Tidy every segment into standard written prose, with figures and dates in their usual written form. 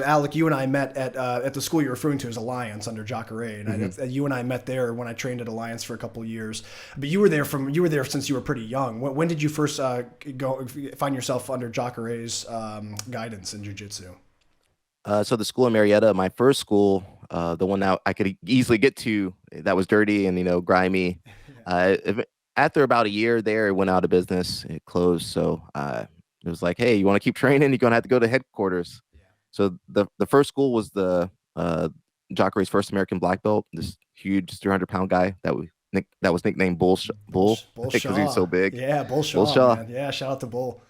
So Alec, you and I met at the school you're referring to as Alliance under Jacare, and you and I met there when I trained at Alliance for a couple of years. But you were there since you were pretty young. When did you first go find yourself under Jacare's guidance in jiu-jitsu? So the school in Marietta, my first school, the one that I could easily get to, that was dirty and grimy. After about a year there, it went out of business. It closed. So it was like, hey, you want to keep training? You're gonna have to go to headquarters. So the first school was the Jacare's first American black belt. This huge 300-pound guy that was nicknamed Bull Bull because he was so Shaw. big. Yeah, Bull Bull Shaw, Shaw. man. Yeah, shout out to Bull.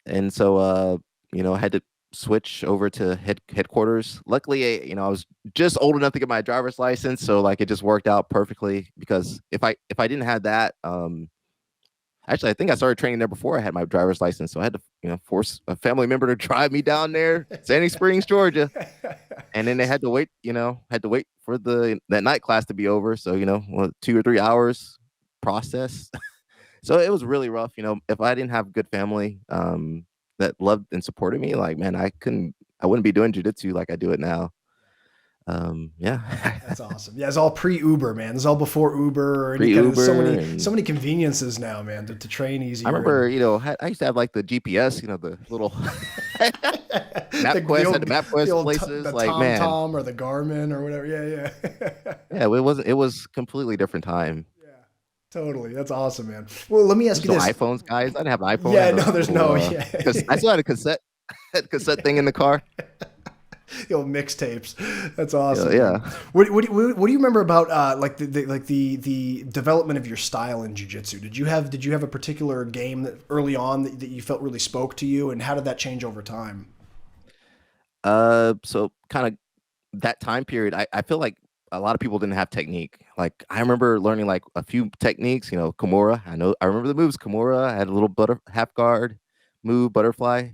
And so I had to switch over to headquarters. Luckily, I was just old enough to get my driver's license, so like it just worked out perfectly. Because if I didn't have that, actually, I think I started training there before I had my driver's license, so I had to force a family member to drive me down there, Sandy Springs, Georgia, and then they had to wait for that night class to be over. So 2 or 3 hours process. So it was really rough. If I didn't have good family that loved and supported me, like, man, I wouldn't be doing jujitsu like I do it now. Yeah. That's awesome. Yeah, it's all pre-Uber, man. It's all before Uber or any kind of there's Pre-Uber so and many conveniences now, man, to train I easier remember, and I used to have like the GPS, the little the MapQuest at the old MapQuest places. the Like, Tom man, Tom or the Garmin or whatever. Yeah, yeah. yeah, it was completely different time. Yeah. Totally. That's awesome, man. Well, let me ask There's you no this. iPhones, guys. I didn't have an iPhone. I Yeah, had no, a there's little no, yeah. because I still had a cassette thing in the car. The old mixtapes. That's awesome, man. Yeah. What do you remember about like the development of your style in jiu-jitsu? Did you have a particular game that early on that you felt really spoke to you, and how did that change over time? So kind of that time period, I feel like a lot of people didn't have technique. Like I remember learning like a few techniques, Kimura. I remember the moves Kimura. I had a little half guard move, butterfly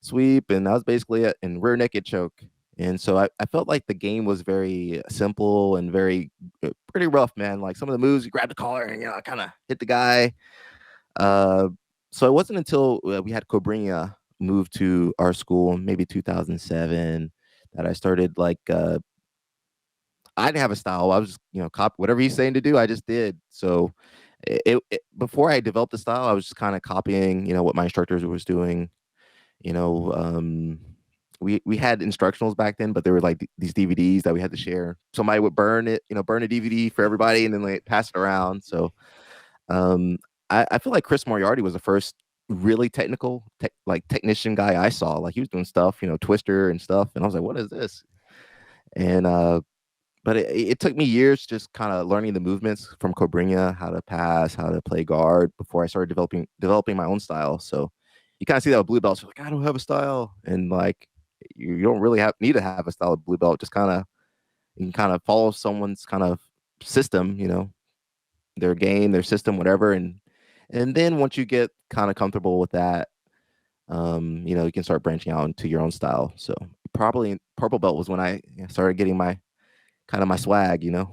sweep, and that was basically it. And rear naked choke. And so I felt like the game was very simple and very pretty rough, man. Like some of the moves, you grab the collar and kind of hit the guy. Uh, so it wasn't until we had Cobrinha move to our school in maybe 2007 that I started like I didn't have a style. I was just copy whatever he's saying to do. I just did. So before I developed the style, I was just kind of copying what my instructors was doing. You know, we had instructionals back then, but there were like these DVDs that we had to share. Somebody would burn it, burn a DVD for everybody, and then like pass it around. So um, I feel like Chris Moriarty was the first really technical, like technician guy I saw. Like he was doing stuff, Twister and stuff, and I was like, what is this? And but it took me years just kind of learning the movements from Cobrinha, how to pass, how to play guard before I started developing my own style. So you kind of see that with blue belts. You're like, I don't have a style, and like you don't really need to have a style of blue belt. Just kind of you can kind of follow someone's kind of system, their game, their system, whatever, and then once you get kind of comfortable with that, you can start branching out into your own style. So probably purple belt was when I started getting my kind of my swag. Yeah,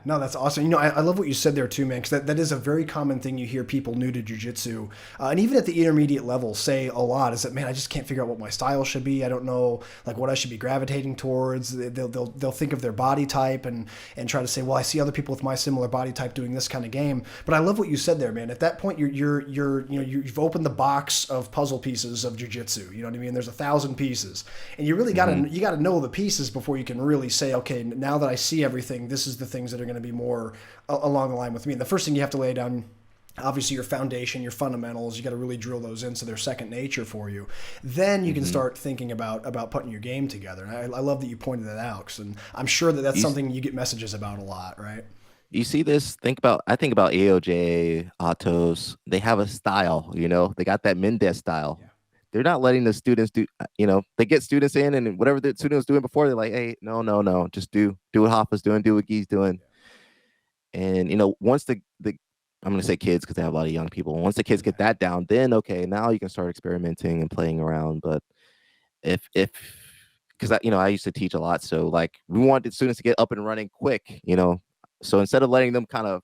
no, that's awesome. I love what you said there too, man, because that is a very common thing you hear people new to jujitsu, and even at the intermediate level say a lot is that, man, I just can't figure out what my style should be. I don't know like what I should be gravitating towards. They'll think of their body type and try to say, well, I see other people with my similar body type doing this kind of game. But I love what you said there, man. At that point, you've opened the box of puzzle pieces of jujitsu. You know what I mean? There's 1,000 pieces, and you really gotta know the pieces before you can really say, okay, now that I see everything, this is the things that are going to be more along the line with me. And the first thing you have to lay down, obviously, your foundation, your fundamentals. You got to really drill those in so they're second nature for you. Then you can start thinking about putting your game together. And I love that you pointed that out, and I'm sure that that's something you get messages about a lot, right? You see this? I think about AOJ, Autos. They have a style, They got that Mendez style. Yeah. They're not letting the students do, they get students in and whatever the student was doing before, they're like, hey, no, just do what Hoffa's doing, do what Guy's doing. And, once I'm going to say kids because they have a lot of young people. Once the kids get that down, then, okay, now you can start experimenting and playing around. But because I used to teach a lot. So like we wanted students to get up and running quick, So instead of letting them kind of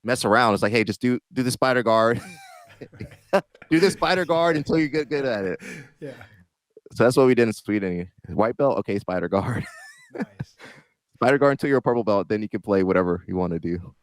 mess around, it's like, hey, just do the spider guard. Do the spider guard until you get good at it. Yeah. So that's what we did in Sweden. White belt, okay, spider guard. Nice. Spider guard until you're a purple belt, then you can play whatever you want to do.